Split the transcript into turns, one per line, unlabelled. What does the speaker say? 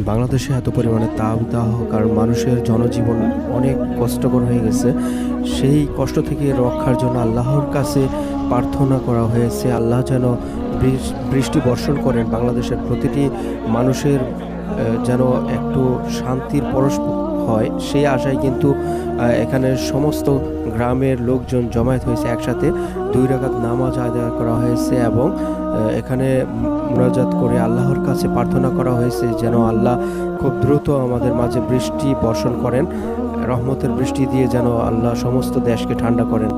বাংলাদেশে এত পরিমাণে তাপদাহ, কারণ মানুষের জনজীবন অনেক কষ্টকর হয়ে গেছে। সেই কষ্ট থেকে রক্ষার জন্য আল্লাহর কাছে প্রার্থনা করা হয়েছে, আল্লাহ যেন বৃষ্টি বর্ষণ করেন বাংলাদেশের প্রতিটি মানুষের, যেন একটু শান্তির পরশ হয় সেই আশায় কিন্তু এখানে সমস্ত গ্রামের লোকজন জমায়েত হয়েছে একসাথে। 2 রাকাত নামাজ আদায় করা হয়েছে এবং এখানে মুনাজাত করে আল্লাহর কাছে প্রার্থনা করা হয়েছে যেন আল্লাহ খুব দ্রুত আমাদের মাঝে বৃষ্টি বর্ষণ করেন, রহমতের বৃষ্টি দিয়ে যেন আল্লাহ সমস্ত দেশকে ঠান্ডা করেন।